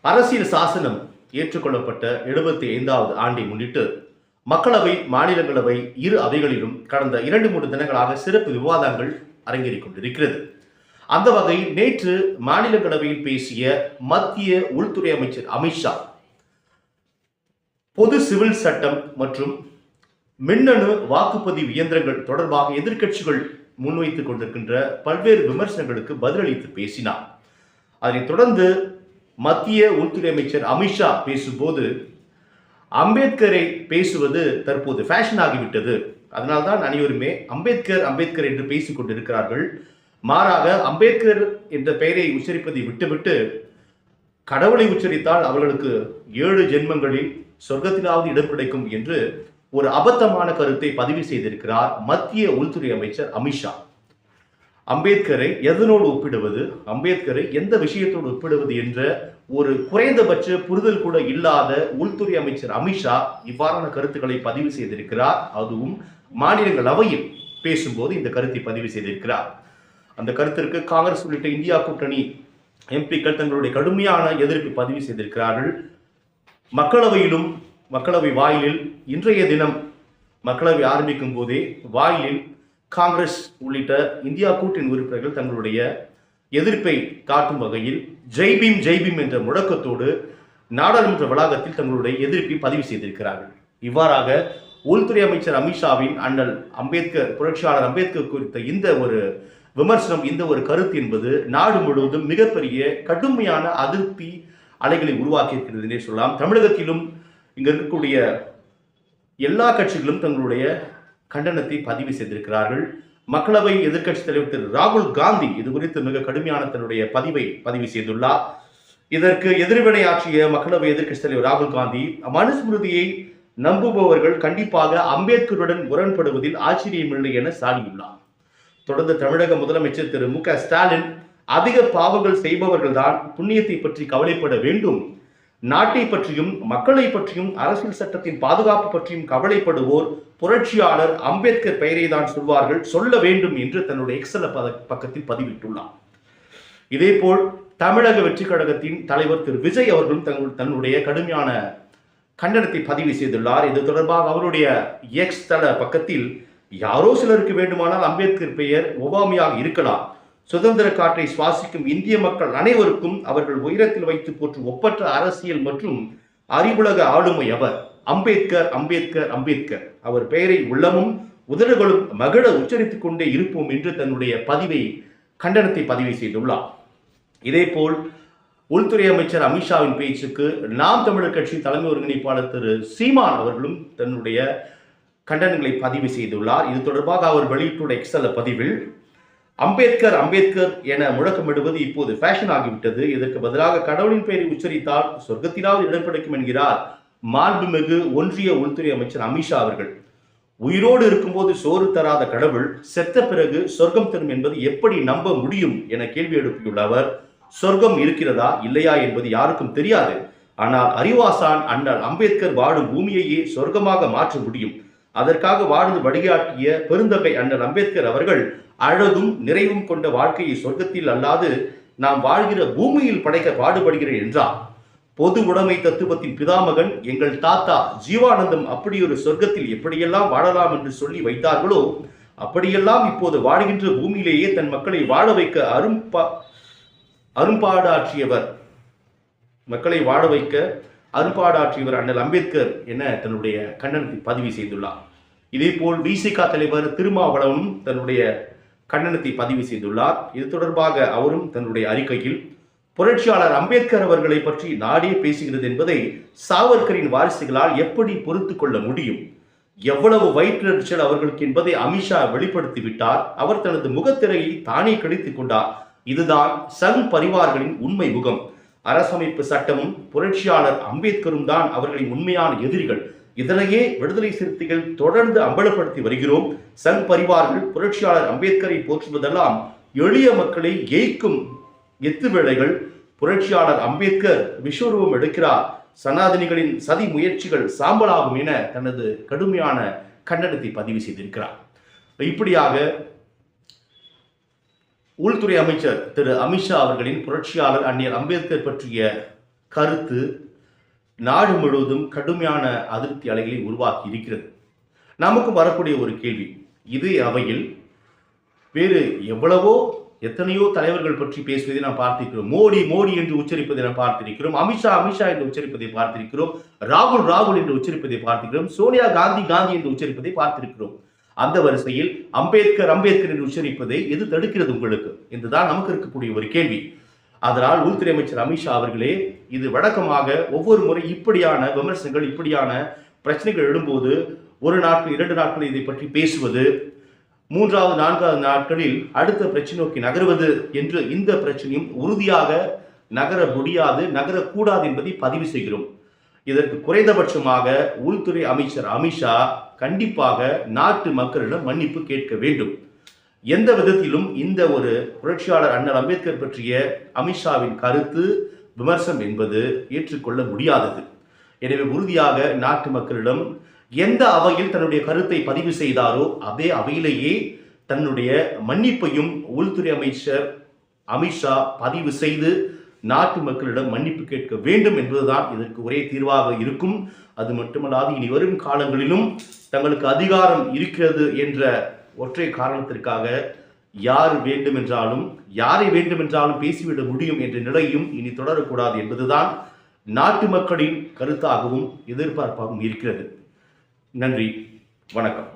அரசியல் சாசனம் ஏற்றுக்கொள்ளப்பட்ட 75வது ஆண்டை முன்னிட்டு மக்களவை, மாநிலங்களவை இரு அவைகளிலும் கடந்த 2-3 தினங்களாக சிறப்பு விவாதங்கள் அரங்கேறிக் கொண்டிருக்கிறது. அந்த வகையில் நேற்று மாநிலங்களவையில் பேசிய மத்திய உள்துறை அமைச்சர் அமித்ஷா, பொது சிவில் சட்டம் மற்றும் மின்னணு வாக்குப்பதிவு இயந்திரங்கள் தொடர்பாக எதிர்க்கட்சிகள் முன்வைத்துக் கொண்டிருக்கின்ற பல்வேறு விமர்சனங்களுக்கு பதிலளித்து பேசினார். அதனைத் தொடர்ந்து மத்திய உள்துறை அமைச்சர் அமித்ஷா பேசும்போது, அம்பேத்கரை பேசுவது தற்போது ஃபேஷன் ஆகிவிட்டது, அதனால்தான் அனைவருமே அம்பேத்கர் அம்பேத்கர் என்று பேசிக் கொண்டிருக்கிறார்கள். மாறாக அம்பேத்கர் என்ற பெயரை உச்சரிப்பதை விட்டுவிட்டு கடவுளை உச்சரித்தால் அவர்களுக்கு 7 ஜென்மங்களில் சொர்க்கத்திலாவது இடம் கிடைக்கும் என்று ஒரு அபத்தமான கருத்தை பதிவு செய்திருக்கிறார் மத்திய உள்துறை அமைச்சர் அமித்ஷா. அம்பேத்கரை எதனோடு ஒப்பிடுவது, அம்பேத்கரை எந்த விஷயத்தோடு ஒப்பிடுவது என்ற ஒரு குறைந்தபட்ச புரிதல் கூட இல்லாத உள்துறை அமைச்சர் அமித்ஷா இவ்வாறான கருத்துக்களை பதிவு செய்திருக்கிறார். அதுவும் மாநிலங்களவையில் பேசும்போது இந்த கருத்தை பதிவு செய்திருக்கிறார். அந்த கருத்திற்கு காங்கிரஸ் உள்ளிட்ட இந்தியா கூட்டணி எம்பிக்கள் தங்களுடைய கடுமையான எதிர்ப்பை பதிவு செய்திருக்கிறார்கள். மக்களவையிலும் மக்களவை வாயிலில் இன்றைய தினம் மக்களவை ஆரம்பிக்கும் போதே வாயிலில் காங்கிரஸ் உள்ளிட்ட இந்தியா கூட்டணி உறுப்பினர்கள் தங்களுடைய எதிர்ப்பை காட்டும் வகையில் ஜெய்பீம் ஜெய்பீம் என்ற முழக்கத்தோடு நாடாளுமன்ற வளாகத்தில் தங்களுடைய எதிர்ப்பை பதிவு செய்திருக்கிறார்கள். இவ்வாறாக உள்துறை அமைச்சர் அமித்ஷாவின் அண்ணல் அம்பேத்கர், புரட்சியாளர் அம்பேத்கர் குறித்த இந்த ஒரு விமர்சனம், இந்த ஒரு கருத்து என்பது நாடு முழுவதும் மிகப்பெரிய கடுமையான அதிருப்தி அலைகளை உருவாக்கி இருக்கிறது என்றே சொல்லலாம். தமிழகத்திலும் இங்க இருக்கக்கூடிய எல்லா கட்சிகளும் தங்களுடைய கண்டனத்தை பதிவு செய்திருக்கிறார்கள். மக்களவை எதிர்க்கட்சித் தலைவர் திரு ராகுல் காந்தி இது குறித்து மிக கடுமையான தன்னுடைய பதிவு செய்துள்ளார். இதற்கு எதிர்வினையாற்றிய மக்களவை எதிர்க்கட்சித் தலைவர் ராகுல் காந்தி, மனுஸ்மிருதியை நம்புபவர்கள் கண்டிப்பாக அம்பேத்கருடன் முரண்படுவதில் ஆச்சரியமில்லை என சாடியுள்ளார். தொடர்ந்து தமிழக முதலமைச்சர் திரு மு க ஸ்டாலின், அதிக பாவங்கள் செய்பவர்கள் தான் புண்ணியத்தை பற்றி கவலைப்பட வேண்டும், நாட்டை பற்றியும் மக்களை பற்றியும் அரசியல் சட்டத்தின் பாதுகாப்பு பற்றியும் கவலைப்படுவோர் புரட்சியாளர் அம்பேத்கர் பெயரை தான் சொல்வார்கள், சொல்ல வேண்டும் என்று தன்னுடைய எக்ஸல் பக்கத்தில் பதிவிட்டுள்ளார். இதேபோல் தமிழக வெற்றி கழகத்தின் தலைவர் திரு விஜய் அவர்களும் தன்னுடைய கடுமையான கண்டனத்தை பதிவு செய்துள்ளார். இது தொடர்பாக அவருடைய எக்ஸ் தள பக்கத்தில், யாரோ சிலருக்கு வேண்டுமானால் அம்பேத்கர் பெயர் ஒவ்வாமையாக இருக்கலாம், சுதந்திர காற்றை சுவாசிக்கும் இந்திய மக்கள் அனைவருக்கும் அவர்கள் உயரத்தில் வைத்து போற்றும் ஒப்பற்ற அரசியல் மற்றும் அறிவுலக ஆளுமை அவர். அம்பேத்கர் அம்பேத்கர் அம்பேத்கர், அவர் பெயரை உள்ளமும் உதடுகளும் மகிழ உச்சரித்துக் கொண்டே இருப்போம் என்று தன்னுடைய கண்டனத்தை பதிவு செய்துள்ளார். இதேபோல் உள்துறை அமைச்சர் அமித்ஷாவின் பேச்சுக்கு நாம் தமிழர் கட்சி தலைமை ஒருங்கிணைப்பாளர் திரு சீமான் அவர்களும் தன்னுடைய கண்டனங்களை பதிவு செய்துள்ளார். இது தொடர்பாக அவர் வெளியிட்டுள்ள எக்ஸல் பதிவில், அம்பேத்கர் அம்பேத்கர் என முழக்கமிடுவது இப்போது ஃபேஷன் ஆகிவிட்டது, இதற்கு பதிலாக கடவுளின் பெயரை உச்சரித்தால் சொர்க்கத்திலாவது இடம் கிடைக்கும் என்கிறார் மாண்புமிகு ஒன்றிய உள்துறை அமைச்சர் அமித்ஷா அவர்கள். உயிரோடு இருக்கும்போது சோறு தராத கடவுள் செத்த பிறகு சொர்க்கம் தரும் என்பது எப்படி நம்ப முடியும் என கேள்வி எழுப்பியுள்ள அவர், சொர்க்கம் இருக்கிறதா இல்லையா என்பது யாருக்கும் தெரியாது, ஆனால் அறிவாசான் அண்ணல் அம்பேத்கர் வாழும் பூமியையே சொர்க்கமாக மாற்ற முடியும், அதற்காக வாழ்ந்து வழிகாட்டிய பெருந்தகை அண்ணல் அம்பேத்கர் அவர்கள் அழகும் நிறைவும் கொண்ட வாழ்க்கையை சொர்க்கத்தில் அல்லாது நாம் வாழ்கிற பூமியில் படைக்க பாடுபடுகிறேன் என்றார். பொது உடைமை தத்துவத்தின் பிதாமகன் எங்கள் தாத்தா ஜீவானந்தம் அப்படி ஒரு சொர்க்கத்தில் எப்படியெல்லாம் வாழலாம் என்று சொல்லி வைத்தார்களோ, அப்படியெல்லாம் இப்போது வாழ்கின்ற பூமியிலேயே தன் மக்களை வாழ வைக்க அரும்பாடாற்றியவர் அண்ணல் அம்பேத்கர் என தன்னுடைய கண்டனத்தை பதிவு செய்துள்ளார். இதேபோல் விசிக தலைவர் திருமாவளவனும் தன்னுடைய கண்டனத்தை பதிவு செய்துள்ளார். இது தொடர்பாக அவரும் தன்னுடைய அறிக்கையில், புரட்சியாளர் அம்பேத்கர் அவர்களை பற்றி நாடே பேசுகிறது என்பதை சாவர்கரின் வாரிசுகளால் எப்படி பொறுத்து கொள்ள முடியும், எவ்வளவு வயிற்றெரிச்சல் அவர்களுக்கு என்பதை அமித்ஷா வெளிப்படுத்திவிட்டார், அவர் தனது முகத்திரையை தானே கடித்துக் கொண்டார், இதுதான் சங் பரிவார்களின் உண்மை முகம், அரசமைப்பு சட்டமும் புரட்சியாளர் அம்பேத்கரும் தான் அவர்களின் உண்மையான எதிரிகள், இதனையே விடுதலை சிறுத்தைகள் தொடர்ந்து அம்பலப்படுத்தி வருகிறோம், சங் பரிவார்கள் புரட்சியாளர் அம்பேத்கரை போற்றுவதெல்லாம் எளிய மக்களை ஏய்க்கும் எத்து வேளைகள், புரட்சியாளர் அம்பேத்கர் விஸ்வரூபம் எடுக்கிறார், சனாதனிகளின் சதி முயற்சிகள் சாம்பலாகும் என தனது கடுமையான கண்டனத்தை பதிவு செய்திருக்கிறார். இப்படியாக உள்துறை அமைச்சர் திரு அமித்ஷா அவர்களின் புரட்சியாளர் அண்ணல் அம்பேத்கர் பற்றிய கருத்து நாடு முழுவதும் கடுமையான அதிருப்தி அலைகளை உருவாக்கி இருக்கிறது. நமக்கும் வரக்கூடிய ஒரு கேள்வி, இதே அவையில் வேறு எத்தனையோ தலைவர்கள் பற்றி பேசுவதை நாம் பார்த்திருக்கிறோம். மோடி மோடி என்று உச்சரிப்பதை நாம் பார்த்திருக்கிறோம். அமித்ஷா அமித்ஷா என்று உச்சரிப்பதை பார்த்திருக்கிறோம். ராகுல் ராகுல் என்று உச்சரிப்பதை பார்த்திருக்கிறோம். சோனியா காந்தி காந்தி என்று உச்சரிப்பதை பார்த்திருக்கிறோம். அந்த வரிசையில் அம்பேத்கர் அம்பேத்கர் என்று உச்சரிப்பதை எது தடுக்கிறது உங்களுக்கு என்றுதான் நமக்கு இருக்கக்கூடிய ஒரு கேள்வி. அதனால் உள்துறை அமைச்சர் அமித்ஷா அவர்களே, இது வழக்கமாக ஒவ்வொரு முறை இப்படியான விமர்சனங்கள், இப்படியான பிரச்சனைகள் எழும்போது ஒரு நாட்கள் 2 நாட்கள் இதை பற்றி பேசுவது, 3வது 4வது நாட்களில் அடுத்த பிரச்சனை நோக்கி நகர்வது என்று இந்த பிரச்சனையும் உறுதியாக நகர முடியாது, நகரக்கூடாது என்பதை பதிவு செய்கிறோம். இதற்கு குறைந்தபட்சமாக உள்துறை அமைச்சர் அமித்ஷா கண்டிப்பாக நாட்டு மக்களிடம் மன்னிப்பு கேட்க வேண்டும். எந்த விதத்திலும் இந்த ஒரு புரட்சியாளர் அண்ணல் அம்பேத்கர் பற்றிய அமித்ஷாவின் கருத்து விமர்சனம் என்பது ஏற்றுக்கொள்ள முடியாதது. எனவே உறுதியாக நாட்டு மக்களிடம் எந்த அவையில் தன்னுடைய கருத்தை பதிவு செய்தாரோ அதே அவையிலேயே தன்னுடைய மன்னிப்பையும் உள்துறை அமைச்சர் அமித்ஷா பதிவு செய்து நாட்டு மக்களிடம் மன்னிப்பு கேட்க வேண்டும் என்பதுதான் இதற்கு ஒரே தீர்வாக இருக்கும். அது மட்டுமல்லாது இனி வரும் காலங்களிலும் தங்களுக்கு அதிகாரம் இருக்கிறது என்ற ஒற்றை காரணத்திற்காக யாரை வேண்டுமென்றாலும் பேசிவிட முடியும் என்ற நிலையும் இனி தொடரக்கூடாது என்பதுதான் நாட்டு மக்களின் கருத்தாகவும் எதிர்பார்ப்பாகவும் இருக்கிறது. நன்றி, வணக்கம்.